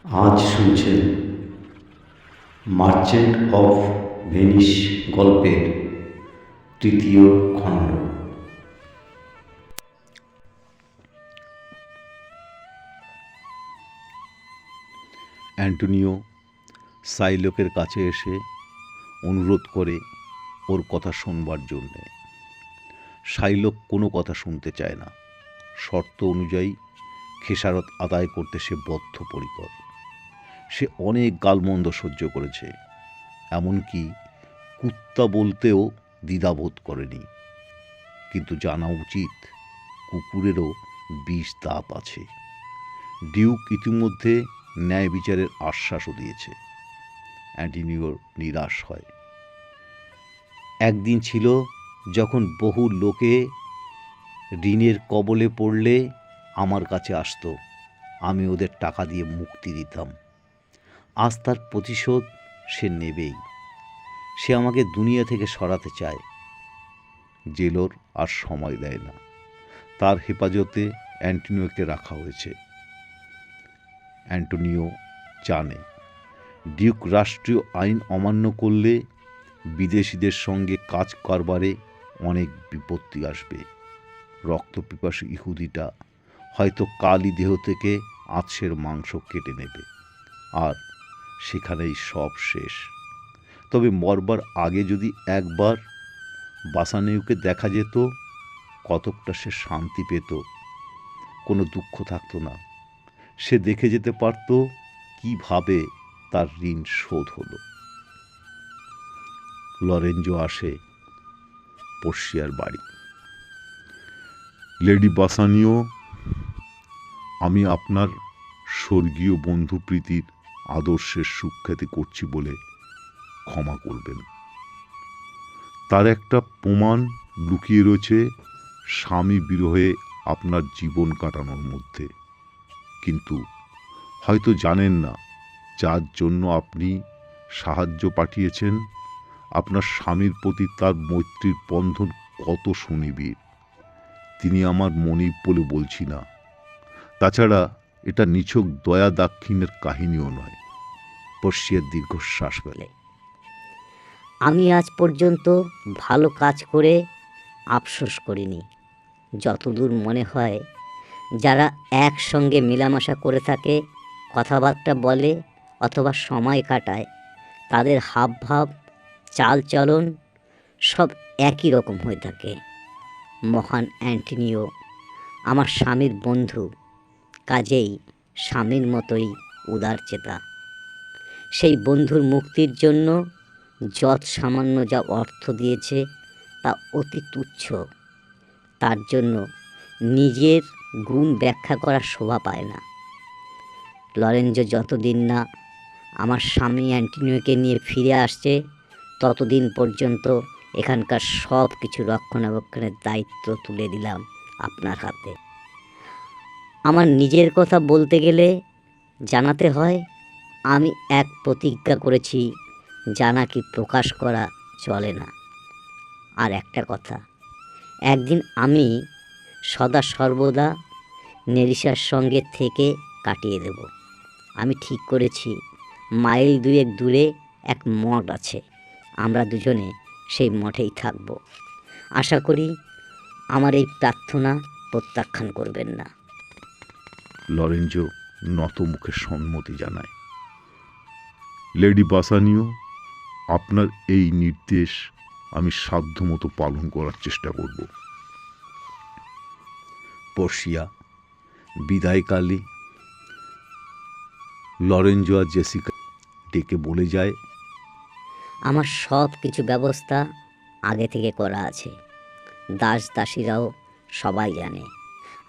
আজ শুনছেন merchant of Venice গল্পের তৃতীয় খণ্ড। অ্যান্টোনিও সাইলোকের কাছে এসে অনুরোধ করে ওর কথা শোনবার জন্যে। সাইলোক কোনো কথা শুনতে চায় না। শর্ত অনুযায়ী খেসারত আদায় করতে সে বদ্ধপরিকর। সে অনেক গালমন্দ সহ্য করেছে, এমনকি কুত্তা বলতেও দ্বিধাবোধ করেনি। কিন্তু জানা উচিত কুকুরেরও বিষ দাঁত আছে। ডিউক ইতিমধ্যে ন্যায় বিচারের আশ্বাসও দিয়েছে। অ্যান্টোনিওর নিরাশ হয়। একদিন ছিল যখন বহু লোকে ঋণের কবলে পড়লে আমার কাছে আসতো, আমি ওদের টাকা দিয়ে মুক্তি দিতাম। আজ তার প্রতিশোধ সে নেবেই। সে আমাকে দুনিয়া থেকে সরাতে চায়। জেলর আর সময় দেয় না। তার হেফাজতে অ্যান্টোনিওকে রাখা হয়েছে। অ্যান্টোনিও জানে ডিউক রাষ্ট্রীয় আইন অমান্য করলে বিদেশিদের সঙ্গে কাজ কারবারে অনেক বিপত্তি আসবে। রক্তপিপাসু ইহুদিটা হয়তো কালই দেহ থেকে আঁচের মাংস কেটে নেবে, আর সেখানেই সব শেষ। তবে মরবার আগে যদি একবার বাসানিউকে দেখা যেত, কতকটা সে শান্তি পেত। কোনো দুঃখ থাকতো না। সে দেখে যেতে পারত কিভাবে তার ঋণ শোধ হলো। লরেঞ্জো আসে পর্ষিয়ার বাড়ি। লেডি বাসানিও, আমি আপনার স্বর্গীয় বন্ধু প্রীতির আদর্শের সুখ্যাতি করছি বলে ক্ষমা করবেন। তার একটা প্রমাণ লুকিয়ে রয়েছে স্বামী বিরহে আপনার জীবন কাটানোর মধ্যে। কিন্তু হয়তো জানেন না, যার জন্য আপনি সাহায্য পাঠিয়েছেন, আপনার স্বামীর প্রতি তার মৈত্রীর বন্ধন কত সুনিবিড়। তিনি আমার মনিব বলে বলছি না। তাছাড়া এটা নিছক দয়া দাক্ষিণ্যের কাহিনীও নয়। পর্ষিয়ার দীর্ঘশ্বাস ফেলে। আমি আজ পর্যন্ত ভালো কাজ করে আফসোস করিনি। যতদূর মনে হয়, যারা একসঙ্গে মেলামেশা করে থাকে, কথাবার্তা বলে অথবা সময় কাটায়, তাদের হাবভাব, চালচলন সব একই রকম হয়ে থাকে। মহান অ্যান্টোনিও আমার স্বামীর বন্ধু, কাজেই স্বামীর মতোই উদারচেতা। সেই বন্ধুর মুক্তির জন্য যৎ সামান্য যা অর্থ দিয়েছে তা অতি তুচ্ছ। তার জন্য নিজের গুণ ব্যাখ্যা করার শোভা পায় না। লরেঞ্জো যতদিন না আমার স্বামী অ্যান্টোনিওকে নিয়ে ফিরে আসছে, ততদিন পর্যন্ত এখানকার সব কিছু রক্ষণাবেক্ষণের দায়িত্ব তুলে দিলাম আপনার হাতে। আমার নিজের কথা বলতে গেলে জানাতে হয়, আমি এক প্রতিজ্ঞা করেছি, যা নাকি প্রকাশ করা চলে না। আর একটা কথা, একদিন আমি সদা সর্বদা নেরিসার সঙ্গে থেকে কাটিয়ে দেব। আমি ঠিক করেছি, মাইল 2 দূরে এক মঠ আছে। আমরা দুজনে সেই মঠেই থাকব। আশা করি আমার এই প্রার্থনা প্রত্যাখ্যান করবেন না। লরেঞ্জো নত মুখে সম্মতি জানায়। লেডি বাসানিও, আপনার এই নির্দেশ আমি সাধ্যমতো পালন করার চেষ্টা করব। পর্ষিয়া বিদায়কালে লরেঞ্জো আর জেসিকা ডেকে বলে যায়, আমার সব কিছু ব্যবস্থা আগে থেকে করা আছে। দাস দাসীরাও সবাই জানে।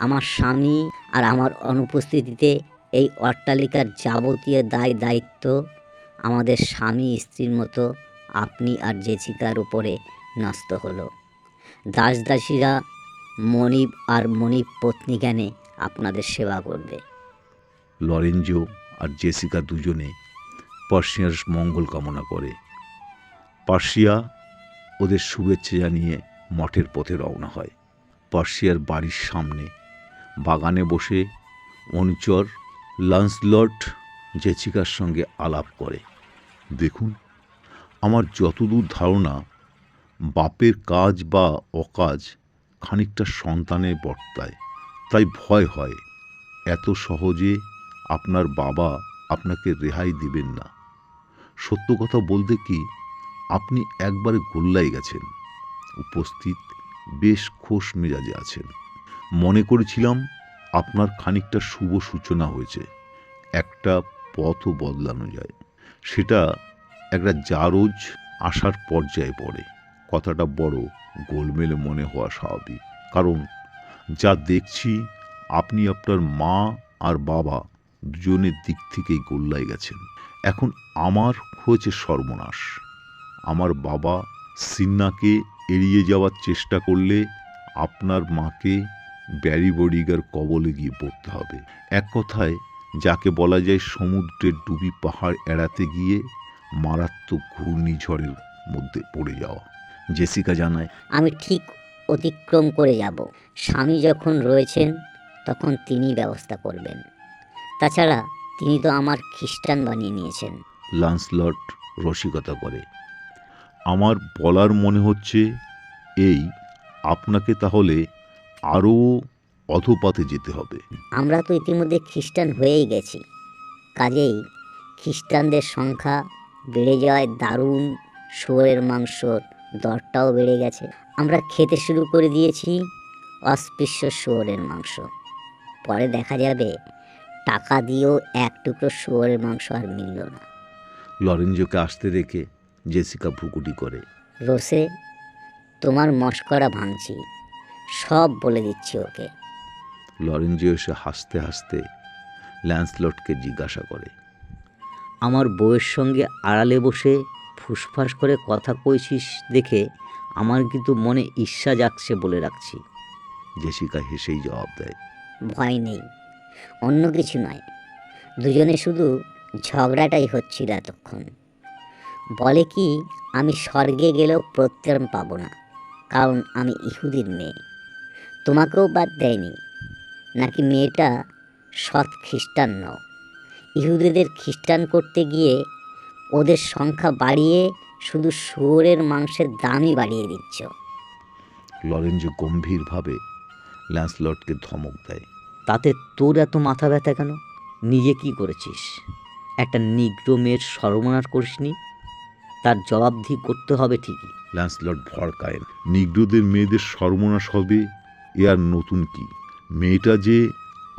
আমার স্বামী আর আমার অনুপস্থিতিতে এই অট্টালিকার যাবতীয় দায় দায়িত্ব আমাদের স্বামী স্ত্রীর মতো আপনি আর জেসিকার উপরে ন্যস্ত হলো। দাস দাসীরা মনিব আর মনিব পত্নী জ্ঞানে আপনাদের সেবা করবে। লরেঞ্জো আর জেসিকা দুজনে পার্সিয়ার মঙ্গল কামনা করে। পার্সিয়া ওদের শুভেচ্ছা জানিয়ে মঠের পথে রওনা হয়। পার্সিয়ার বাড়ির সামনে বাগানে বসে অনুচর লান্সলট জেসিকার সঙ্গে আলাপ করে। দেখুন, আমার যতদূর ধারণা, বাপের কাজ বা অকাজ খানিকটা সন্তানে বর্তায়, তাই ভয় হয় এত সহজে আপনার বাবা আপনাকে রেহাই দিবেন না। সত্য কথা বলতে কি, আপনি একবারে গোল্লায় গেছেন, উপস্থিত বেশ খোশ মেজাজে আছেন। মনে করেছিলাম আপনার খানিকটা শুভ সূচনা হয়েছে, একটা পথও বদলানো যায়। সেটা একটা জারজ আসার পর্যায়ে পড়ে। কথাটা বড় গোলমেলে মনে হওয়া স্বাভাবিক, কারণ যা দেখছি আপনি আপনার মা আর বাবা দুজনের দিক থেকেই গোল্লায় গেছেন। এখন আমার হয়েছে সর্বনাশ। আমার বাবা সিন্নাকে এড়িয়ে যাওয়ার চেষ্টা করলে আপনার মাকে ব্যারিবডিগার কবলে গিয়ে পড়তে হবে। এক কথায় যাকে বলা যায় সমুদ্রের ডুবি পাহাড় এড়াতে গিয়ে মারাত্মক ঘূর্ণিঝড়ের মধ্যে পড়ে যাওয়া। জেসিকা জানায়, আমি ঠিক অতিক্রম করে যাব। স্বামী যখন রয়েছেন তখন তিনি ব্যবস্থা করবেন। তাছাড়া তিনি তো আমার খ্রিস্টান বানিয়ে নিয়েছেন। ল্যান্সলট রসিকতা করে। আমার বলার মনে হচ্ছে এই, আপনাকে তাহলে আরও অধপাতে যেতে হবে। আমরা তো ইতিমধ্যে খ্রিস্টান হয়েই গেছি, কাজেই খ্রিস্টানদের সংখ্যা বেড়ে যাওয়ায় দারুণ শুয়োরের মাংসর দরটাও বেড়ে গেছে। আমরা খেতে শুরু করে দিয়েছি অস্পৃশ্য শুয়োরের মাংস। পরে দেখা যাবে টাকা দিয়েও এক টুকরো শুয়োরের মাংস আর মিলল না। লরেঞ্জোকে আসতে দেখে জেসিকা ভ্রুকুটি করে। রোসে, তোমার মশকরা ভাঙছি, সব বলে দিচ্ছি ওকে। লরেঞ্জো এসে হাসতে হাসতে ল্যান্সলটকে জিজ্ঞাসা করে, আমার বউয়ের সঙ্গে আড়ালে বসে ফুসফাস করে কথা কইছিস দেখে আমার কিন্তু মনে ঈর্ষা জাগছে বলে রাখছি। জেসিকা হেসেই জবাব দেয়, ভয় নেই, অন্য কিছু নয়, দুজনে শুধু ঝগড়াটাই হচ্ছিল এতক্ষণ। বলে কি, আমি স্বর্গে গেলেও প্রত্যারাম পাবো না, কারণ আমি ইহুদির মেয়ে। তোমাকেও বাদ দেয়নি নাকি মেয়েটা সৎ খ্রিস্টান নও? ইহুদিদের খ্রিস্টান করতে গিয়ে ওদের সংখ্যা বাড়িয়ে শুধু শুয়োরের মাংসের দামই বাড়িয়ে দিচ্ছ। লরেঞ্জো গম্ভীরভাবে ল্যান্সলটকে ধমক দেয়। তাতে তোর এত মাথা ব্যথা কেন? নিজে কি করেছিস? একটা নিগ্রো মেয়ের সর্বনাশ করিসনি? তার জবাবদিহি করতে হবে ঠিকই। ল্যান্সলট ভড়কায়। নিগ্রোদের মেয়েদের সর্বনাশ হবে এ আর নতুন কি? মেয়েটা যে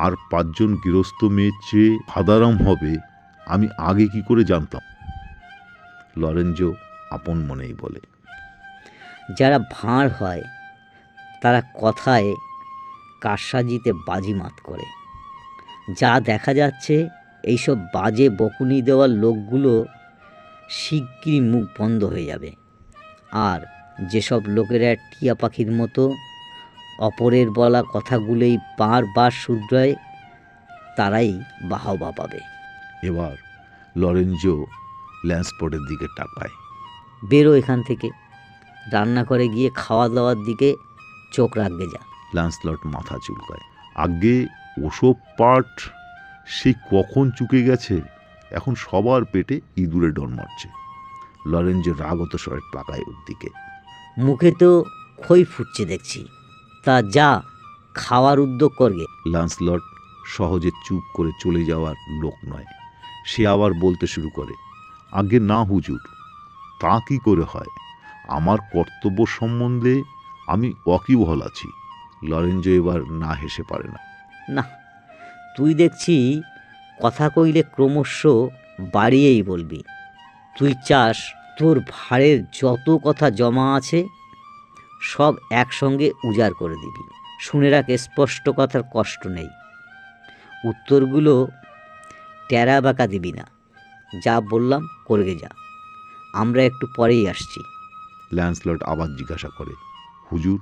আর 5 জন গৃহস্থ মেয়ের চেয়ে হাদারাম হবে আমি আগে কি করে জানতাম? লরেঞ্জো আপন মনেই বলে, যারা ভাঁড় হয় তারা কথায় কারসাজিতে বাজিমাত করে। যা দেখা যাচ্ছে, এইসব বাজে বকুনি দেওয়ার লোকগুলো শিগগিরই মুখ বন্ধ হয়ে যাবে। আর যেসব লোকেরা টিয়া পাখির মতো অপরের বলা কথাগুলোই বারবার শুধরায়, তারাই বাহবা পাবে। এবার লরেঞ্জো ল্যান্সপটের দিকে তাকায়। বেরো এখান থেকে, রান্না করে গিয়ে খাওয়া দাওয়ার দিকে চোখ রাখবে যা। ল্যান্সলট মাথা চুলকায়। আগে ওসব পাঠ সেই কখন চুকে গেছে, এখন সবার পেটে ইঁদুরে ডর মারছে। লরেঞ্জো রাগত স্বরে তাকায় ওর দিকে। মুখে তো খই ফুটছে দেখছি, তা যা খাওয়ার উদ্যোগ করবে। ল্যান্সলট সহজে চুপ করে চলে যাওয়ার লোক নয়। সে আবার বলতে শুরু করে, আগে না হুজুর, তা কি করে হয়? আমার কর্তব্য সম্বন্ধে আমি ওয়াকিবহাল আছি। লরেঞ্জো এবার না হেসে পারে না। না, তুই দেখছি কথা কইলে ক্রমশ বাড়িয়েই বলবি। তুই চাস তোর ভাড়ের যত কথা জমা আছে সব একসঙ্গে উজাড় করে দিবি। শুনে রাখ, স্পষ্ট কথার কষ্ট নেই, উত্তরগুলো টেরা বাঁকা দিবি না। যা বললাম করবে যা, আমরা একটু পরেই আসছি। ল্যান্সলট আবার জিজ্ঞাসা করে, হুজুর,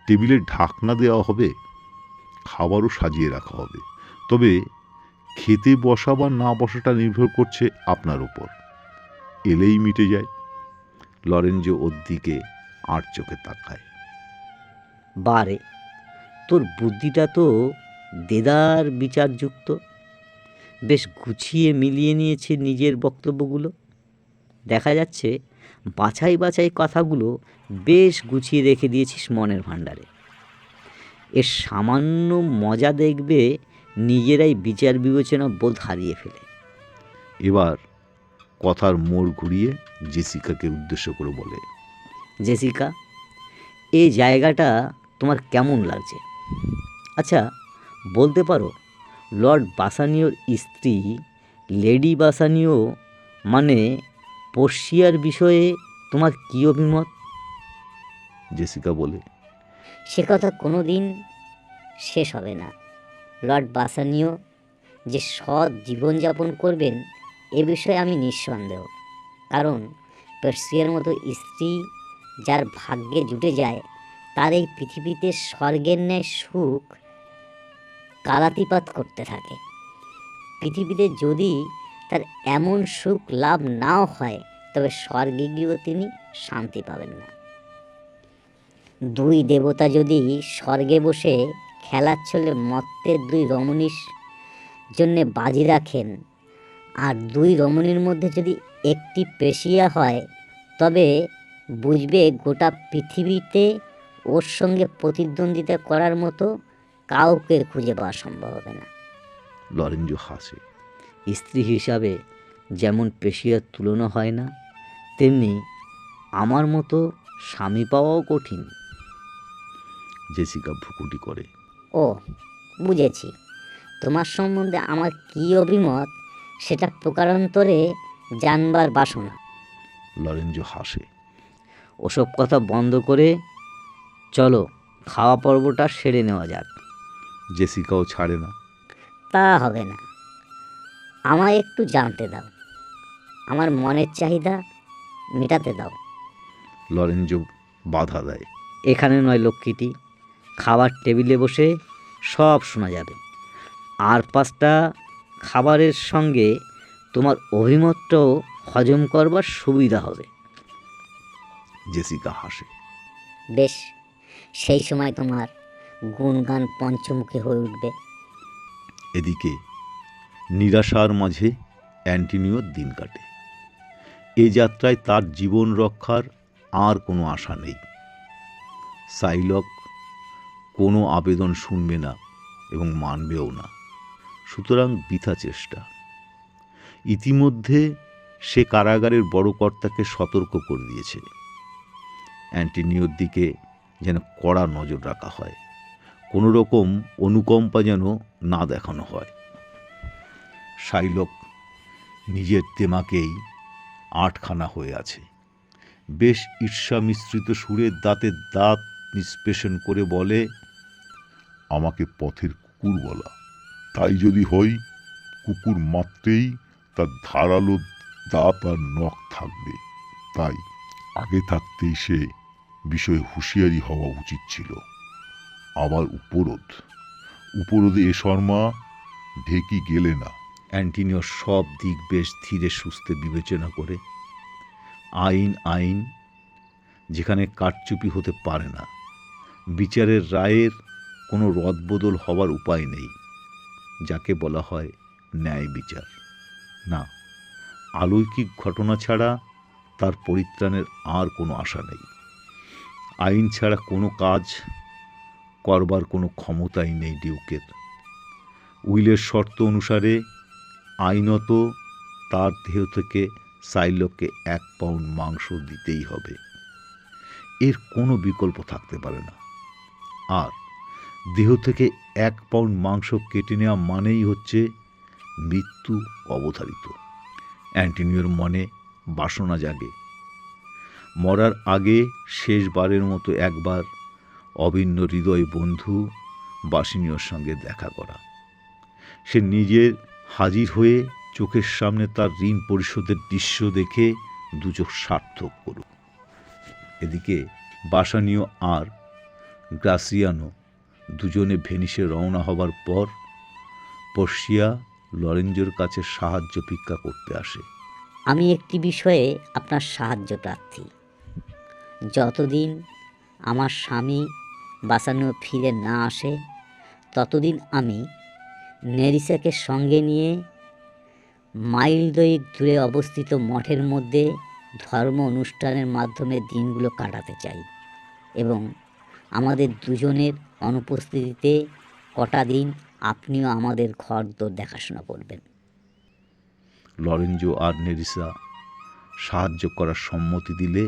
টেবিলে ঢাকনা দেওয়া হবে, খাবারও সাজিয়ে রাখা হবে, তবে খেতে বসা বা না বসাটা নির্ভর করছে আপনার উপর। এলেই মিটে যায়। লরেঞ্জো ওর দিকে আট চোখে তাকায়। বারে, তোর বুদ্ধিটা তো দেদার বিচারযুক্ত। বেশ গুছিয়ে মিলিয়ে নিয়েছে নিজের বক্তব্যগুলো। দেখা যাচ্ছে বাছাই বাছাই কথাগুলো বেশ গুছিয়ে রেখে দিয়েছিস মনের ভাণ্ডারে। এর সামান্য মজা দেখবে নিজেরাই বিচার বিবেচনা বোধ হারিয়ে ফেলে। এবার কথার মোড় ঘুরিয়ে জেসিকাকে উদ্দেশ্য করে বলে, জেসিকা, এই জায়গাটা তোমার কেমন লাগছে? আচ্ছা, বলতে পারো লর্ড বাসানিওর স্ত্রী লেডি বাসানিও মানে পর্ষিয়ার বিষয়ে তোমার কী অভিমত? জেসিকা বলে, সে কথা কোনো দিন শেষ হবে না। লর্ড বাসানিও যে সৎ জীবনযাপন করবেন এ বিষয়ে আমি নিঃসন্দেহ। কারণ পার্সিয়ার মতো স্ত্রী যার ভাগ্যে জুটে যায় তার এই পৃথিবীতে স্বর্গের ন্যায় সুখ কালাতিপাত করতে থাকে। পৃথিবীতে যদি তার এমন সুখ লাভ নাও হয় তবে স্বর্গে গিয়েও তিনি শান্তি পাবেন না। দুই দেবতা যদি স্বর্গে বসে খেলার ছলে মত্তের দুই রমণীর জন্যে বাজি রাখেন আর দুই রমণীর মধ্যে যদি একটি পেশিয়া হয় তবে বুঝবে গোটা পৃথিবীতে ওর সঙ্গে প্রতিদ্বন্দ্বিতা করার মতো কাউকে খুঁজে পাওয়া সম্ভব হবে না। লরেঞ্জো হাসে। স্ত্রী হিসাবে যেমন পেশিয়ার তুলনা হয় না, তেমনি আমার মতো স্বামী পাওয়াও কঠিন। জেসিকা ভ্রুকুটি করে। ও, বুঝেছি। তোমার সম্বন্ধে আমার কী অভিমত সেটা প্রকারান্তরে জানবার বাসনা। লরেঞ্জো হাসে। ওসব কথা বন্ধ করে চলো খাওয়া পর্বটা সেরে নেওয়া যাক। জেসিকাও ছাড়ে না। তা হবে না, আমায় একটু জানতে দাও, আমার মনের চাহিদা মেটাতে দাও। লরেঞ্জো বাধা দেয়। এখানে নয় লক্ষ্মীটি, খাবার টেবিলে বসে সব শোনা যাবে। আর 5টা খাবারের সঙ্গে তোমার অভিমতটাও হজম করবার সুবিধা হবে। জেসিকা হাসে। বেশ, সেই সময় তোমার গুণগান পঞ্চমুখী হয়ে উঠবে। এদিকে নিরাশার মাঝে অ্যান্টিনিওর দিন কাটে। এ যাত্রায় তার জীবন রক্ষার আর কোনো আশা নেই। সাইলক কোনো আবেদন শুনবে না এবং মানবেও না, সুতরাং বৃথা চেষ্টা। ইতিমধ্যে সে কারাগারের বড় কর্তাকে সতর্ক করে দিয়েছে। অ্যান্টিনিওর দিকে যেন কড়া নজর রাখা হয়, কোনো রকম অনুকম্পা যেন না দেখানো হয়। শাইলক নিজের তেমাকেই আটখানা হয়ে আছে। বেশ ঈর্ষা মিশ্রিত সুরে দাঁতে দাঁত নিষ্পেষণ করে বলে, আমাকে পথের কুকুর বলা, তাই যদি হই, কুকুর মাত্রেই তার ধারালো দাঁত আর নখ থাকবে। তাই আগে থাকতেই সে বিষয়ে হুঁশিয়ারি হওয়া উচিত ছিল। আবার উপরোধে এ শর্মা ঢেকি গেলে না। অ্যান্টিনিও সব দিক বেশ ধীরে সুস্থে বিবেচনা করে আইন যেখানে কারচুপি হতে পারে না, বিচারের রায়ের কোনো রদবদল হবার উপায় নেই, যাকে বলা হয় ন্যায় বিচার। না, অলৌকিক ঘটনা ছাড়া তার পরিত্রাণের আর কোনো আশা নেই। আইন ছাড়া কোনো কাজ করবার কোনো ক্ষমতাই নেই ডিউকের। উইলের শর্ত অনুসারে আইনত তার দেহ থেকে সাইলককে 1 পাউন্ড মাংস দিতেই হবে। এর কোনো বিকল্প থাকতে পারে না। আর দেহ থেকে 1 পাউন্ড মাংস কেটে নেওয়া মানেই হচ্ছে মৃত্যু অবধারিত। অ্যান্টিনিওর মনে বাসনা জাগে মরার আগে শেষবারের মতো একবার অভিন্ন হৃদয় বন্ধু বাসিনীয়র সঙ্গে দেখা করা। সে নিজের হাজির হয়ে চোখের সামনে তার ঋণ পরিশোধের দৃশ্য দেখে দুচোখ সার্থক করুক। এদিকে বাসানীয় আর গ্রাসিয়ানো দুজনে ভেনিসে রওনা হবার পর পর্ষিয়া লরেঞ্জোর কাছে সাহায্য ভিক্ষা করতে আসে। আমি একটি বিষয়ে আপনার সাহায্য প্রার্থী। যতদিন আমার স্বামী বাসানো ফিরে না আসে ততদিন আমি নেরিসাকে সঙ্গে নিয়ে মাইল দুয়েক দূরে অবস্থিত মঠের মধ্যে ধর্ম অনুষ্ঠানের মাধ্যমে দিনগুলো কাটাতে চাই এবং আমাদের দুজনের অনুপস্থিতিতে কটা দিন আপনিও আমাদের ঘরদোর দেখাশোনা করবেন। লরেঞ্জো আর নেরিসা সাহায্য করার সম্মতি দিলে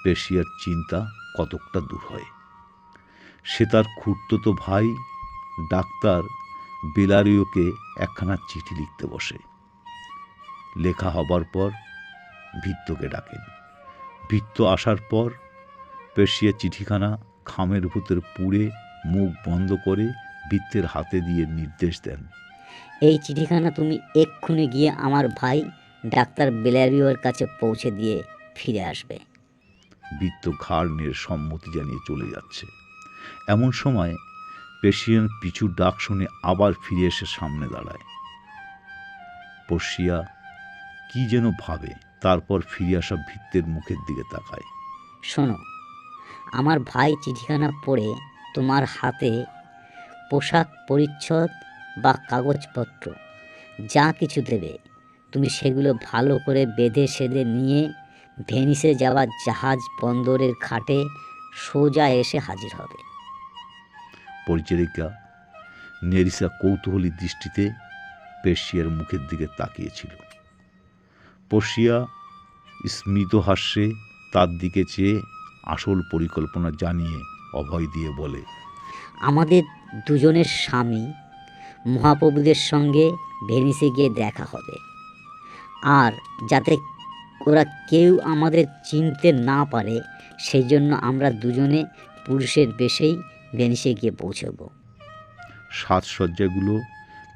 পেশিয়ার চিন্তা কতকটা দূর হয়। সে তার খুড়তুতো ভাই ডাক্তার বেলারিওকে একখানা চিঠি লিখতে বসে। লেখা হবার পর ভৃত্যকে ডাকেন। ভৃত্য আসার পর পেশিয়া চিঠিখানা খামের ভূতের পুড়ে মুখ বন্ধ করে ভৃত্যের হাতে দিয়ে নির্দেশ দেন, এই চিঠিখানা তুমি এক্ষুনি গিয়ে আমার ভাই ডাক্তার বেলারিওর কাছে পৌঁছে দিয়ে ফিরে আসবে। ভৃত্য ঘাড় নেড়ে সম্মতি জানিয়ে চলে যাচ্ছে। এমন সময় পেশিয়ান পিছু ডাক শুনে আবার ফিরে এসে সামনে দাঁড়ায়। পর্ষিয়া কি যেন ভাবে, তারপর ফিরে আসা ভৃত্যের মুখের দিকে তাকায়। শোনো, আমার ভাই চিঠিখানা পড়ে তোমার হাতে পোশাক পরিচ্ছদ বা কাগজপত্র যা কিছু দেবে, তুমি সেগুলো ভালো করে বেঁধে সেধে নিয়ে ভেনিসে যাওয়ার জাহাজ বন্দরের ঘাটে সোজা এসে হাজির হবে। পরিচারিকা নেরিসা কৌতূহলী দৃষ্টিতে পেশিয়ার মুখের দিকে তাকিয়েছিল। পর্ষিয়া স্মিত হাস্যে তার দিকে চেয়ে আসল পরিকল্পনা জানিয়ে অভয় দিয়ে বলে, আমাদের দুজনের স্বামী মহাপ্রভুদের সঙ্গে ভেনিসে গিয়ে দেখা হবে, আর যাতে ওরা কেউ আমাদের চিনতে না পারে সেই জন্য আমরা দুজনে পুরুষের বেশেই ভেনিসে গিয়ে পৌঁছব। সাজসজ্জাগুলো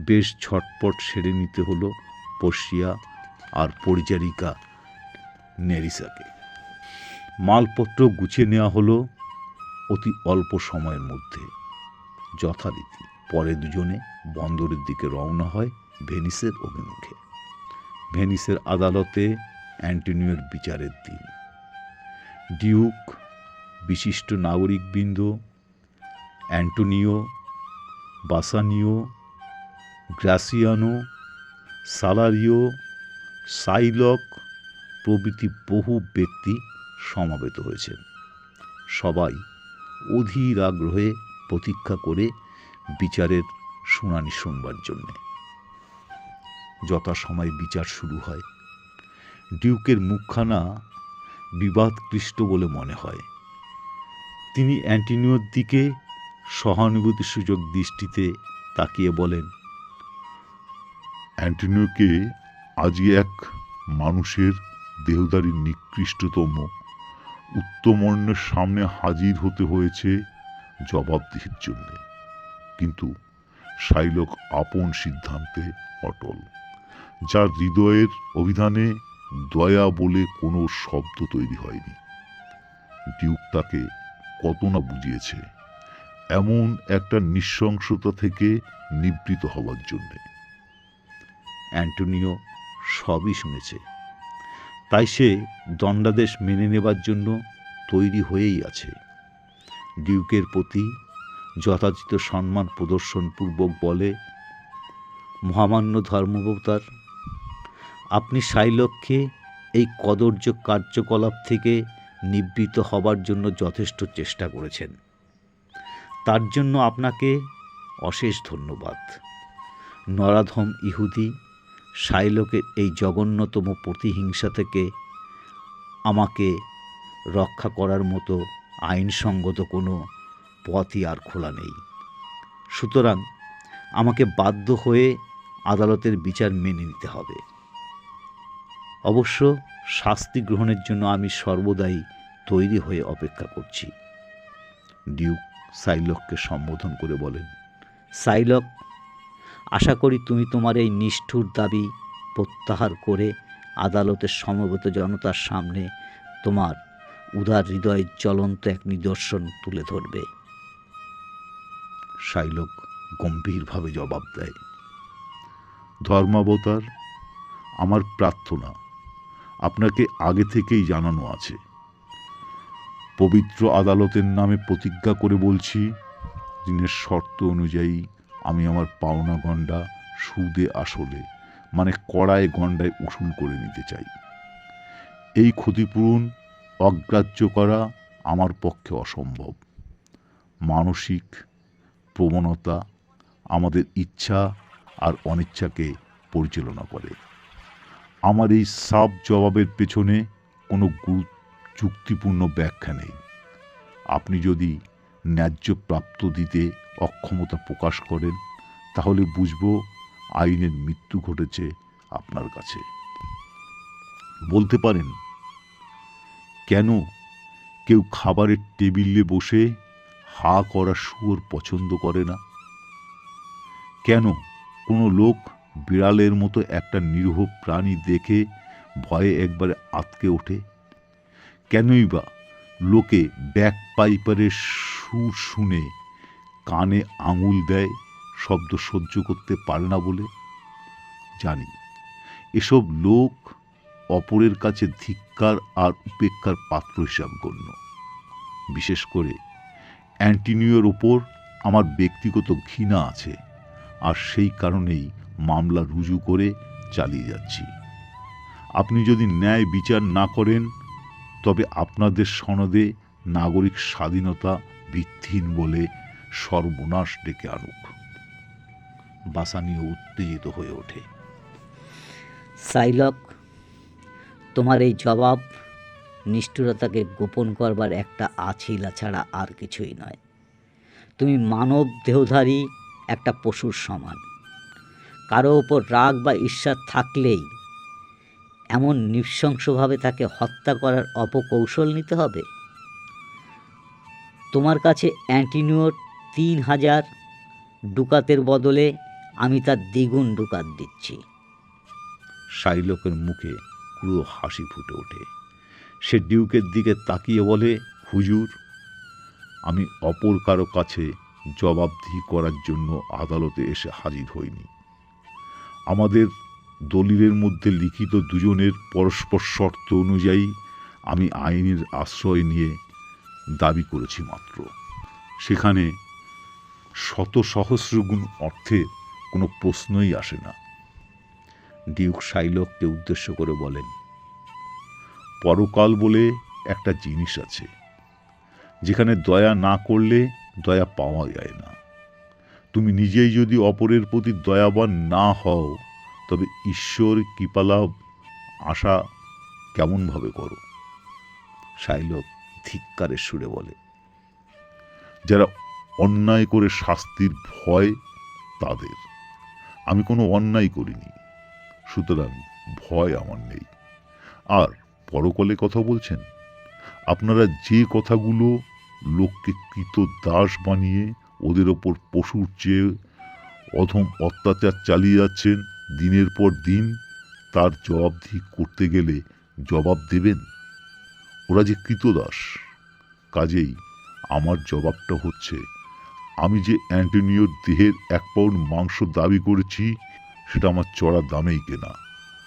বেশ ঝটপট সেরে নিতে হলো পর্ষিয়া আর পরিচারিকা নেরিসাকে। মালপত্র গুছিয়ে নেওয়া হলো অতি অল্প সময়ের মধ্যে যথারীতি। পরে দুজনে বন্দরের দিকে রওনা হয় ভেনিসের অভিমুখে। ভেনিসের আদালতে অ্যান্টোনিওর বিচারের দিন। ডিউক, বিশিষ্ট নাগরিকবৃন্দ, অ্যান্টোনিও, বাসানিও, গ্রাসিয়ানো, সালারিও, সাইলক প্রভৃতি বহু ব্যক্তি সমাবেত হয়েছেন। সবাই অধীর আগ্রহে প্রতীক্ষা করে বিচারের শুনানি শুনবার জন্যে। যথাসময়ে বিচার শুরু হয়। ডিউকের মুখখানা বিবাদক্লিষ্ট বলে মনে হয়। তিনি অ্যান্টোনিওর দিকে সহানুভূতিসূচক দৃষ্টিতে তাকিয়ে বলেন, অ্যান্টোনিওকে আজই এক মানুষের দেহধারী নিকৃষ্টতম উত্তমর্ণের সামনে হাজির হতে হয়েছে জবাবদিহির জন্য। কিন্তু শাইলক আপন সিদ্ধান্তে অটল, যার হৃদয়ের অভিধানে দয়া বলে কোনো শব্দ তৈরি হয়নি। ডিউক তাকে কত না বুঝিয়েছে এমন একটা নৃশংসতা থেকে নিবৃত হবার জন্যে। অ্যান্টোনিও সবই শুনেছে, তাই সে দণ্ডাদেশ মেনে নেবার জন্য তৈরি হয়েই আছে। ডিউকের প্রতি যথাযথ সম্মান প্রদর্শনপূর্বক বলে, মহামান্য ধর্মাবতার, আপনি শাইলককে এই কদর্য কার্যকলাপ থেকে নিবৃত্ত হবার জন্য যথেষ্ট চেষ্টা করেছেন। তার জন্য আপনাকে অশেষ ধন্যবাদ। নরাধম ইহুদি শাইলকের এই জঘন্যতম প্রতিহিংসা থেকে আমাকে রক্ষা করার মতো আইনসঙ্গত কোনো পথই আর খোলা নেই। সুতরাং আমাকে বাধ্য হয়ে আদালতের বিচার মেনে নিতে হবে। অবশ্য শাস্তি গ্রহণের জন্য আমি সর্বদাই তৈরি হয়ে অপেক্ষা করছি। ডিউক সাইলককে সম্বোধন করে বলেন, সাইলক, আশা করি তুমি তোমার এই নিষ্ঠুর দাবি প্রত্যাহার করে আদালতের সমবেত জনতার সামনে তোমার উদার হৃদয়ের জ্বলন্ত এক নিদর্শন তুলে ধরবে। শাইলক গম্ভীরভাবে জবাব দেয়, ধর্মাবতার, আমার প্রার্থনা আপনাকে আগে থেকেই জানানো আছে। পবিত্র আদালতের নামে প্রতিজ্ঞা করে বলছি, ঋণের শর্ত অনুযায়ী আমি আমার পাওনা গণ্ডা সুদে আসলে মানে কড়ায় গণ্ডায় উসুল করে নিতে চাই। এই ক্ষতিপূরণ অগ্রাহ্য করা আমার পক্ষে অসম্ভব। মানসিক প্রবণতা আমাদের ইচ্ছা আর অনিচ্ছাকে পরিচালনা করে। আমার এই সাব জবাবের পেছনে কোনো যুক্তিপূর্ণ ব্যাখ্যা নেই। আপনি যদি ন্যায্য প্রাপ্ত দিতে অক্ষমতা প্রকাশ করেন, তাহলে বুঝব আইনের মৃত্যু ঘটেছে আপনার কাছে। বলতে পারেন, কেন কেউ খাবারের টেবিলে বসে হা করা শুয়োর পছন্দ করে না? কেন কোনো লোক বিড়ালের মতো একটা নিরীহ প্রাণী দেখে ভয়ে একবারে আঁতকে ওঠে? কেনই বা লোকে ব্যাক পাইপারের সুর শুনে কানে আঙুল দেয় শব্দ সহ্য করতে পারে না বলে? জানি এসব লোক অপরের কাছে ধিক্কার আর উপেক্ষার পাত্র হিসাব গণ্য। বিশেষ করে অ্যান্টনিওর ওপর আমার ব্যক্তিগত ঘৃণা আছে, আর সেই কারণেই মামলা রুজু করে চালিয়ে যাচ্ছি। আপনি যদি ন্যায় বিচার না করেন, তবে আপনাদের সনদে নাগরিক স্বাধীনতা ভিত্তিহীন বলে সর্বনাশ ডেকে আনুক। বাসানীয় উত্তেজিত হয়ে ওঠে। সাইলক, তোমার এই জবাব নিষ্ঠুরতাকে গোপন করবার একটা আছিলা ছাড়া আর কিছুই নয়। তুমি মানব দেহধারী একটা পশুর সমান। কারো ওপর রাগ বা ঈর্ষা থাকলেই এমন নৃশংসভাবে তাকে হত্যা করার অপকৌশল নিতে হবে? তোমার কাছে অ্যান্টিনিওর 3000 ডুকাতের বদলে আমি তার দ্বিগুণ ডুকাত দিচ্ছি। শাইলকের মুখে পুরো হাসি ফুটে ওঠে। সে ডিউকের দিকে তাকিয়ে বলে, হুজুর, আমি অপর কারো কাছে জবাবদিহি করার জন্য আদালতে এসে হাজির হইনি। আমাদের দলিলের মধ্যে লিখিত দুজনের পরস্পর শর্ত অনুযায়ী আমি আইনের আশ্রয় নিয়ে দাবি করেছি মাত্র। সেখানে শত সহস্র গুণ অর্থের কোনো প্রশ্নই আসে না। ডিউক শাইলককে উদ্দেশ্য করে বলেন, পরকাল বলে একটা জিনিস আছে, যেখানে দয়া না করলে দয়া পাওয়া যায় না। তুমি নিজেই যদি অপরের প্রতি দয়াবান না হও, তবে ঈশ্বর কৃপালাভ আশা কেমনভাবে করো? শাইলক ধিক্কারের সুরে বলে, যারা অন্যায় করে শাস্তির ভয় তাদের। আমি কোনো অন্যায় করিনি, সুতরাং ভয় আমার নেই। আর পরকালে কথা বলছেন, আপনারা যে কথাগুলো লোককে কৃত দাস বানিয়ে ওদের ওপর পশুর চেয়ে অধম অত্যাচার চালিয়ে যাচ্ছেন দিনের পর দিন, তার জবাবদিহি করতে গেলে জবাব দেবেন। ওরা যে কৃতদাস। কাজেই আমার জবাবটা হচ্ছে, আমি যে অ্যান্টনিওর দেহের 1 পাউন্ড মাংস দাবি করেছি, সেটা আমার চড়া দামেই কেনা,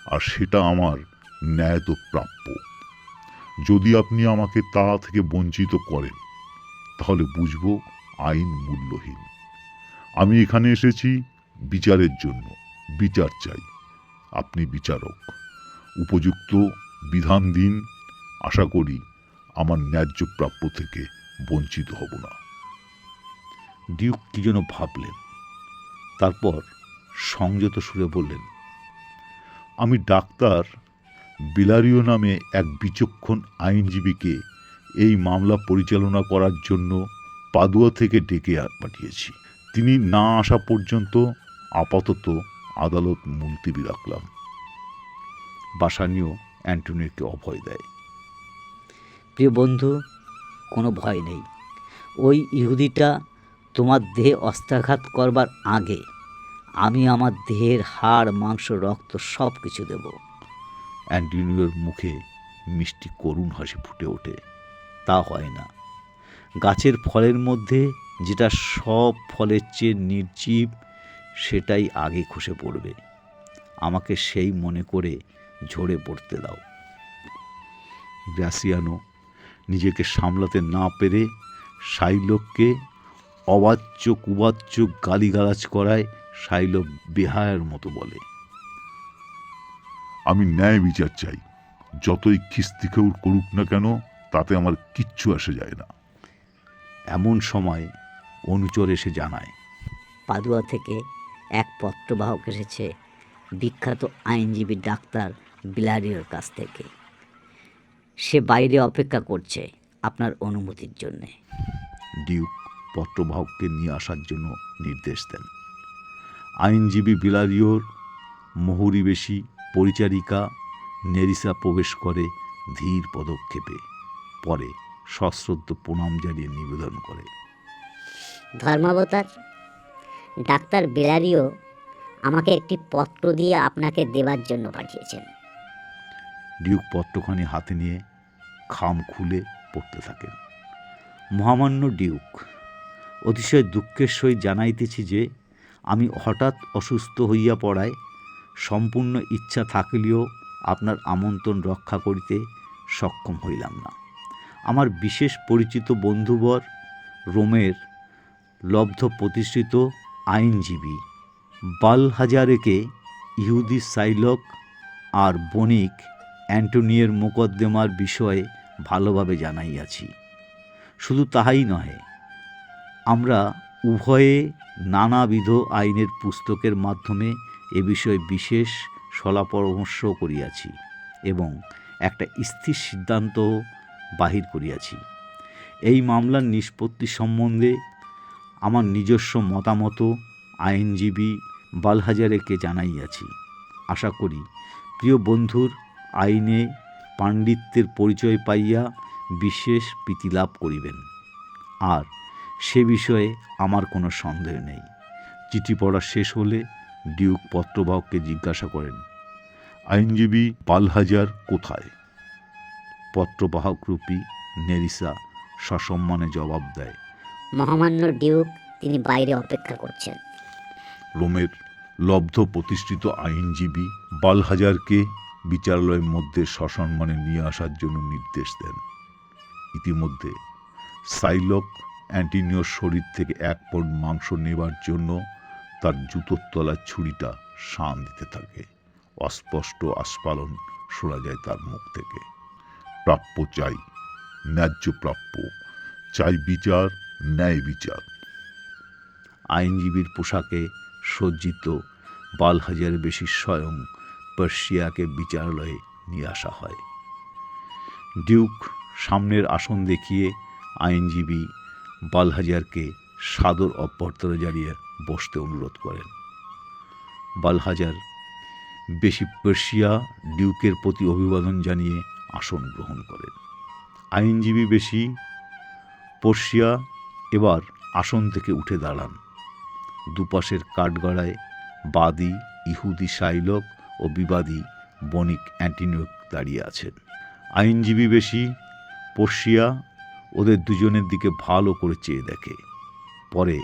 আর সেটা আমার ন্যায়ত প্রাপ্য। যদি আপনি আমাকে তা থেকে বঞ্চিত করেন, তাহলে বুঝব আইন মূল্যহীন। আমি এখানে এসেছি বিচারের জন্য, বিচার চাই। আপনি বিচারক, উপযুক্ত বিধান দিন। আশা করি আমার ন্যায্য প্রাপ্য থেকে বঞ্চিত হব না। ডিউক কি যেন ভাবলেন, তারপর সংযত সুরে বললেন, আমি ডাক্তার বিলারিও নামে এক বিচক্ষণ আইনজীবীকে এই মামলা পরিচালনা করার জন্য পাদুয়া থেকে ডেকে পাঠিয়েছি। তিনি না আসা পর্যন্ত আপাতত আদালত মুলতবি রাখলাম। বাসানীয় অ্যান্টনিওকে অভয় দেয়। প্রিয় বন্ধু, কোনো ভয় নেই। ওই ইহুদিটা তোমার দেহে অস্ত্রাঘাত করবার আগে আমি আমার দেহের হাড়, মাংস, রক্ত সব কিছু দেব। অ্যান্টনিওর মুখে মিষ্টি করুণ হাসি ফুটে ওঠে। তা হয় না। গাছের ফলের মধ্যে যেটা সব ফলের চেয়ে নির্জীব, সেটাই আগে খসে পড়বে। আমাকে সেই মনে করে ঝরে পড়তে দাও। গ্রাসিয়ানো নিজেকে সামলাতে না পেরে শাইলককে অবাচ্য কুবাচ্য গালিগালাজ করায় শাইলক বেহায়ার মতো বলে, আমি ন্যায় বিচার চাই। যতই খিস্তি খেউর করুক না কেন, তাতে আমার কিচ্ছু আসে যায় না। এমন সময় অনুচর এসে জানায়, পাদুয়া থেকে এক পত্রবাহক এসেছে বিখ্যাত আইনজীবী ডাক্তার বিলারিওর কাছ থেকে। সে বাইরে অপেক্ষা করছে আপনার অনুমতির জন্যে। ডিউক পত্রবাহককে নিয়ে আসার জন্য নির্দেশ দেন। আইনজীবী বিলারিওর মহুরিবেশী পরিচারিকা নেরিসা প্রবেশ করে ধীর পদক্ষেপে, পরে সশ্রদ্ধ প্রণাম জানিয়ে নিবেদন করে, ধর্মাবতার, ডাক্তার বেলারিও আমাকে একটি পত্র দিয়ে আপনাকে দেবার জন্য পাঠিয়েছেন। ডিউক পত্রখানি হাতে নিয়ে খাম খুলে পড়তে থাকেন। মহামান্য ডিউক, অতিশয় দুঃখের সহিত জানাইতেছি যে আমি হঠাৎ অসুস্থ হইয়া পড়ায় সম্পূর্ণ ইচ্ছা থাকিলেও আপনার আমন্ত্রণ রক্ষা করিতে সক্ষম হইলাম না। আমার বিশেষ পরিচিত বন্ধুবর রোমের লব্ধ প্রতিষ্ঠিত আইনজীবী বালহাজারেকে ইহুদি সাইলক আর বণিক অ্যান্টোনিয়ের মোকদ্দমার বিষয়ে ভালোভাবে জানাইয়াছি। শুধু তাহাই নহে, আমরা উভয়ে নানাবিধ আইনের পুস্তকের মাধ্যমে এ বিষয়ে বিশেষ সলাপরামর্শ করিয়াছি এবং একটা স্থির সিদ্ধান্ত বাহির করিয়াছি। এই মামলার নিষ্পত্তি সম্বন্ধে আমার নিজস্ব মতামত আইনজীবী বালহাজারেকে জানাইয়াছি। আশা করি প্রিয় বন্ধুর আইনে পাণ্ডিত্যের পরিচয় পাইয়া বিশেষ প্রীতি লাভ করিবেন, আর সে বিষয়ে আমার কোনো সন্দেহ নেই। চিঠি পড়া শেষ হলে ডিউক পত্রবাহককে জিজ্ঞাসা করেন, আইনজীবী বালহাজার কোথায়? পত্রবাহক রূপী নেরিসা সসম্মানে জবাব দেয়, মহামান্য ডিউক, তিনি বাইরে অপেক্ষা করছেন। রোমের লব্ধ প্রতিষ্ঠিত আইনজীবী বালহাজারকে বিচারালয়ের মধ্যে সসম্মানে নিয়ে আসার জন্য নির্দেশ দেন। ইতিমধ্যে সাইলক অ্যান্টিনিওর শরীর থেকে এক পণ মাংস নেবার জন্য তার জুতোর তলার ছুরিটা শান দিতে থাকে। অস্পষ্ট আস্ফালন শোনা যায় তার মুখ থেকে। প্রাপ্য চাই, ন্যায্য প্রাপ্য চাই, বিচার, ন্যায় বিচার। আইনজীবীর পোশাকে সজ্জিত বালহাজার বেশি স্বয়ং পার্সিয়াকে বিচারালয়ে নিয়ে আসা হয়। ডিউক সামনের আসন দেখিয়ে আইনজীবী বালহাজারকে সাদর অভ্যর্থনা জানিয়ে বসতে অনুরোধ করেন। বালহাজার বেশি পার্সিয়া ডিউকের প্রতি অভিবাদন জানিয়ে আসন গ্রহণ করেন। আইনজীবী বেশি পার্সিয়া এবার আসন থেকে উঠে দাঁড়ান। দুপাশের কাঠগড়ায় বাদী ইহুদি সাইলক ও বিবাদী বণিক অ্যান্টিনিও দাঁড়িয়ে আছেন। আইনজীবী বেশি পার্সিয়া ওদের দুজনের দিকে ভালো করে চেয়ে দেখে, পরে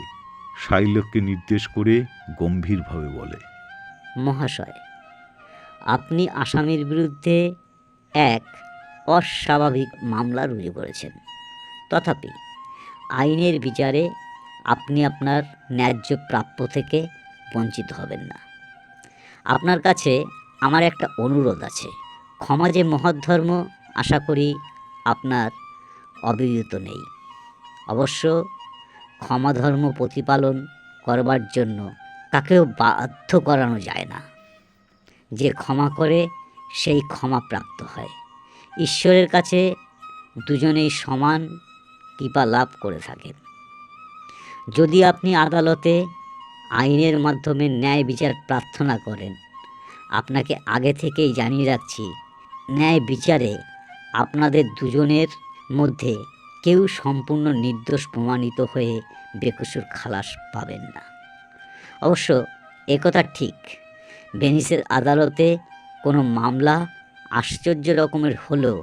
সাইলককে নির্দেশ করে গম্ভীরভাবে বলে, মহাশয়, আপনি আসামির বিরুদ্ধে এক অস্বাভাবিক মামলা রুজু করেছেন। তথাপি আইনের বিচারে আপনি আপনার ন্যায্য প্রাপ্য থেকে বঞ্চিত হবেন না। আপনার কাছে আমার একটা অনুরোধ আছে। ক্ষমা যে মহৎ ধর্ম, আশা করি আপনার অবিরত নেই। অবশ্য ক্ষমা ধর্ম প্রতিপালন করবার জন্য কাকেও বাধ্য করানো যায় না। যে ক্ষমা করে সেই ক্ষমা প্রাপ্ত হয়। ঈশ্বরের কাছে দুজনেই সমান কৃপা লাভ করে থাকেন। যদি আপনি আদালতে আইনের মাধ্যমে ন্যায় বিচার প্রার্থনা করেন, আপনাকে আগে থেকেই জানিয়ে রাখছি, ন্যায় বিচারে আপনাদের দুজনের মধ্যে কেউ সম্পূর্ণ নির্দোষ প্রমাণিত হয়ে বেকসুর খালাস পাবেন না। অবশ্য একথা ঠিক, ভেনিসের আদালতে কোনো মামলা আশ্চর্য রকমের হলেও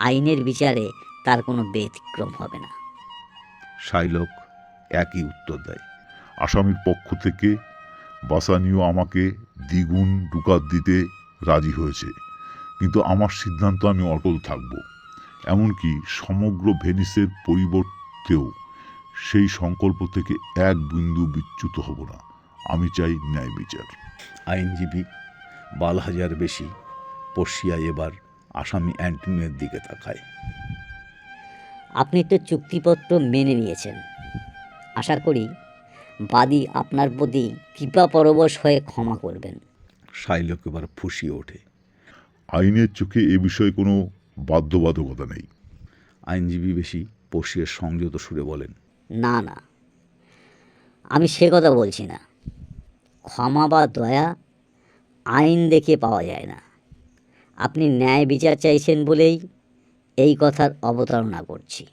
আইনের বিচারে তার কোনো ব্যতিক্রম হবে না। সাইলক একই উত্তর দেয়। আসামির পক্ষ থেকে বাসানিও আমাকে দ্বিগুণ দুকাত দিতে রাজি হয়েছে, কিন্তু আমার সিদ্ধান্ত আমি অটল থাকব। এমনকি সমগ্র ভেনিসের পরিবর্তেও সেই সংকল্প থেকে এক বিন্দু বিচ্যুত হব না। আমি চাই ন্যায় বিচার। আইনজীবী বালহাজার বেশি পর্ষিয়া এবার আসামি অ্যান্টনিওর দিকে তাকায়। আপনি তো চুক্তিপত্র মেনে নিয়েছেন। আশা করি বাদী আপনার প্রতি কৃপাপরবশ হয়ে ক্ষমা করবেন। শাইলক এবার ফুঁসিয়ে ওঠে। আইনের চোখে এ বিষয়ে কোনো বাধ্যবাধকতা নেই। আইনজীবী বেশি পর্ষিয়ার সংযত সুরে বলেন, না না, আমি সে কথা বলছি না। ক্ষমা বা দয়া আইন দেখে পাওয়া যায় না। আপনি ন্যায় বিচার চাইছেন বলেই এই কথার অবতারণা করছি।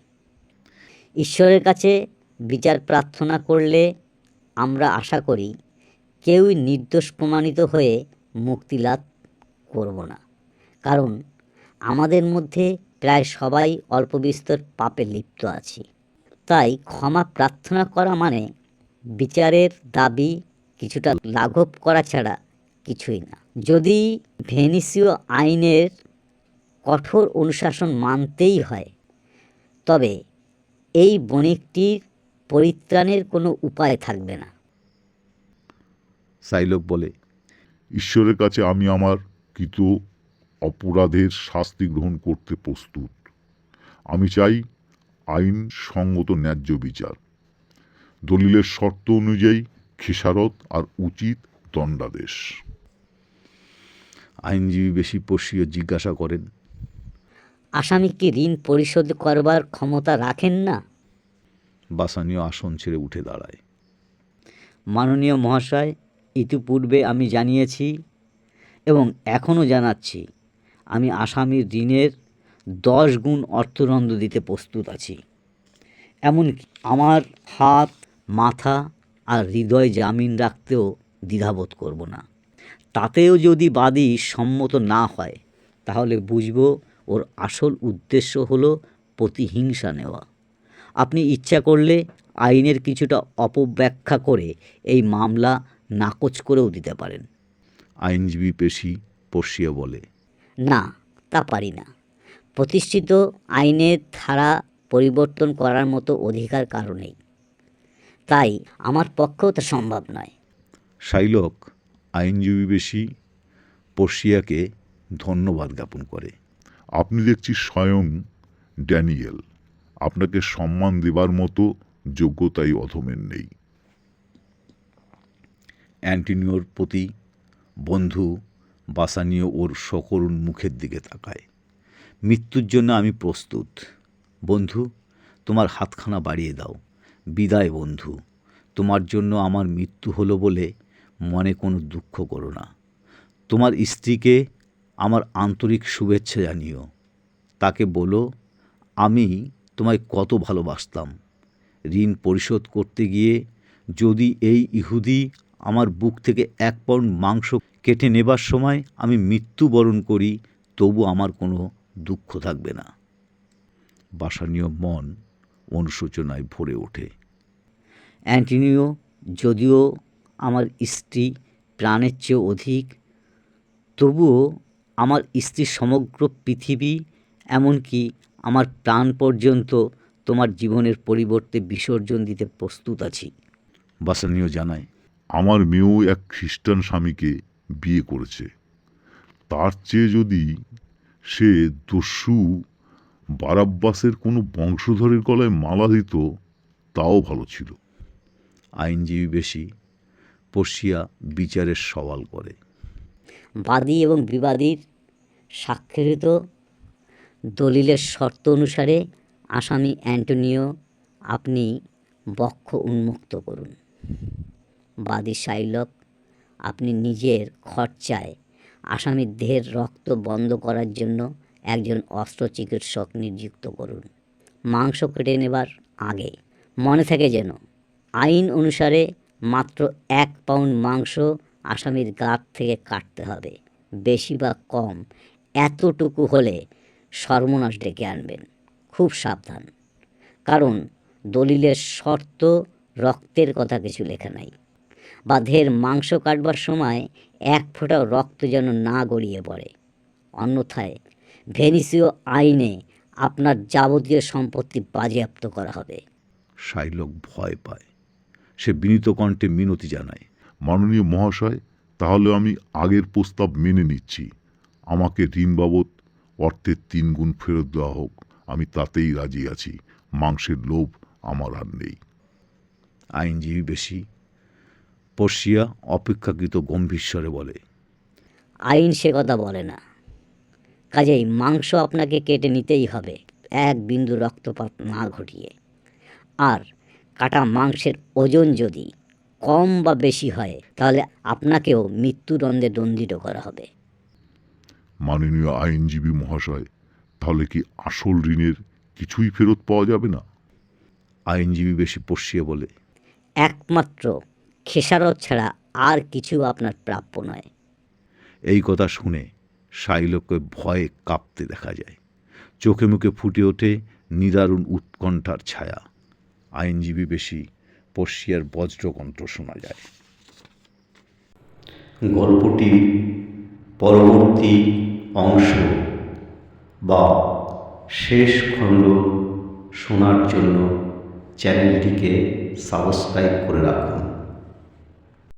ঈশ্বরের কাছে বিচার প্রার্থনা করলে আমরা আশা করি কেউই নির্দোষ প্রমাণিত হয়ে মুক্তি লাভ করব না, কারণ আমাদের মধ্যে প্রায় সবাই অল্প বিস্তর পাপে লিপ্ত আছি। তাই ক্ষমা প্রার্থনা করা মানে বিচারের দাবি কিছুটা লাঘব করা ছাড়া কিছুই না। যদি ভেনিসীয় আইনের কঠোর অনুশাসন মানতেই হয়, তবে এই বণিকটির পরিত্রাণের কোনো উপায় থাকবে না। শাইলক বলে, ঈশ্বরের কাছে আমি আমার কৃত অপরাধের শাস্তি গ্রহণ করতে প্রস্তুত। আমি চাই আইন সঙ্গত ন্যায্য বিচার, দলিলের শর্ত অনুযায়ী খেসারত আর উচিত দণ্ডাদেশ। আইনজীবী বেশি পর্ষিয়া জিজ্ঞাসা করেন, আসামি কি ঋণ পরিশোধ করবার ক্ষমতা রাখেন না? বাসানীয় আসন ছেড়ে উঠে দাঁড়ায়। মাননীয় মহাশয়, ইতিপূর্বে আমি জানিয়েছি এবং এখনও জানাচ্ছি, আমি আসামির ঋণের 10 গুণ অর্থদণ্ড দিতে প্রস্তুত আছি। এমনকি আমার হাত, মাথা আর হৃদয় জামিন রাখতেও দ্বিধাবোধ করব না। তাতেও যদি বাদী সম্মত না হয়, তাহলে বুঝব ওর আসল উদ্দেশ্য হলো প্রতিহিংসা নেওয়া। আপনি ইচ্ছা করলে আইনের কিছুটা অপব্যাখ্যা করে এই মামলা নাকচ করেও দিতে পারেন। আইনজীবী পেশি পর্ষিয়া বলে, না, তা পারি না। প্রতিষ্ঠিত আইনের ধারা পরিবর্তন করার মতো অধিকার কারো নেই, তাই আমার পক্ষেও তা সম্ভব নয়। শাইলক আইনজীবী বেশি পর্ষিয়াকে ধন্যবাদ জ্ঞাপন করে। আপনি দেখছি স্বয়ং ড্যানিয়েল। আপনাকে সম্মান দেবার মতো যোগ্যতাই অধমের নেই। অ্যান্টনিওর প্রতি বন্ধু বাসানীয় ওর সকরুণ মুখের দিকে তাকায়। মৃত্যুর জন্য আমি প্রস্তুত। বন্ধু, তোমার হাতখানা বাড়িয়ে দাও। বিদায় বন্ধু। তোমার জন্য আমার মৃত্যু হলো বলে মনে কোনো দুঃখ করো না। তোমার স্ত্রীকে আমার আন্তরিক শুভেচ্ছা জানিও। তাকে বলো আমি তোমায় কত ভালোবাসতাম। ঋণ পরিশোধ করতে গিয়ে যদি এই ইহুদি আমার বুক থেকে 1 পাউন্ড মাংস কেটে নেবার সময় আমি মৃত্যুবরণ করি, তবু আমার কোনো দুঃখ থাকবে না। বাসানীয় মন অনুশোচনায় ভরে ওঠে। অ্যান্টনিও, যদিও আমার স্ত্রী প্রাণের চেয়েও অধিক, তবুও আমার স্ত্রীর সমগ্র পৃথিবী, এমনকি আমার প্রাণ পর্যন্ত তোমার জীবনের পরিবর্তে বিসর্জন দিতে প্রস্তুত আছি। বাসানীয় জানায়, আমার মেয়েও এক খ্রিস্টান স্বামীকে বিয়ে করেছে। তার চেয়ে যদি সে দস্যু বারাব্বাসের কোনো বংশধরের গলায় মালা দিত, তাও ভালো ছিল। আইনজীবী বেশি পর্ষিয়া বিচারের সওয়াল করে। বাদী এবং বিবাদীর স্বাক্ষরিত দলিলের শর্ত অনুসারে আসামি অ্যান্টনিও, আপনি বক্ষ উন্মুক্ত করুন। বাদী শাইলক, আপনি নিজের খরচায় আসামির দেহের রক্ত বন্ধ করার জন্য একজন অস্ত্র চিকিৎসক নিযুক্ত করুন মাংস কেটে নেবার আগে। মনে থাকে যেন আইন অনুসারে মাত্র 1 পাউন্ড মাংস আসামির গাত থেকে কাটতে হবে। বেশি বা কম এতটুকু হলে সর্বনাশ ডেকে আনবেন। খুব সাবধান, কারণ দলিলের শর্ত রক্তের কথা কিছু লেখা নাই। বা দেহের মাংস কাটবার সময় 1 ফোঁটাও রক্ত যেন না গড়িয়ে পড়ে, অন্যথায় ভেনিসীয় আইনে আপনার যাবতীয় সম্পত্তি বাজেয়াপ্ত করা হবে। শাইলক ভয় পায়। সে বিনীত কণ্ঠে মিনতি জানায়, মাননীয় মহাশয়, তাহলে আমি আগের প্রস্তাব মেনে নিচ্ছি। আমাকে ঋণ বাবদ অর্থের 3 গুণ ফেরত দেওয়া হোক, আমি তাতেই রাজি আছি। মাংসের লোভ আমার আর নেই। আইনজীবী বেশি পর্ষিয়া অপেক্ষাকৃত গম্ভীর স্বরে বলে, আইন সে কথা বলে না। কাজেই মাংস আপনাকে কেটে নিতেই হবে, এক বিন্দু রক্তপাত না ঘটিয়ে। আর কাটা মাংসের ওজন যদি কম বা বেশি হয় তাহলে আপনাকেও মৃত্যুদণ্ডে দণ্ডিত করা হবে। মাননীয় আইনজীবী মহাশয়, তাহলে কি আসল ঋণের কিছুই ফেরত পাওয়া যাবে না? আইনজীবী বেশি পর্ষিয়া বলে, একমাত্র খেসারত ছাড়া আর কিছু আপনার প্রাপ্য নয়। এই কথা শুনে শাইলোককে ভয়ে কাঁপতে দেখা যায়। চোখে মুখে ফুটে ওঠে নিদারুণ উৎকণ্ঠার ছায়া। আইনজীবী বেশি পর্ষিয়ার বজ্রকণ্ঠ শোনা যায়। গল্পটির পরবর্তী অংশ বা শেষ খণ্ড শোনার জন্য চ্যানেলটিকে সাবস্ক্রাইব করে রাখুন।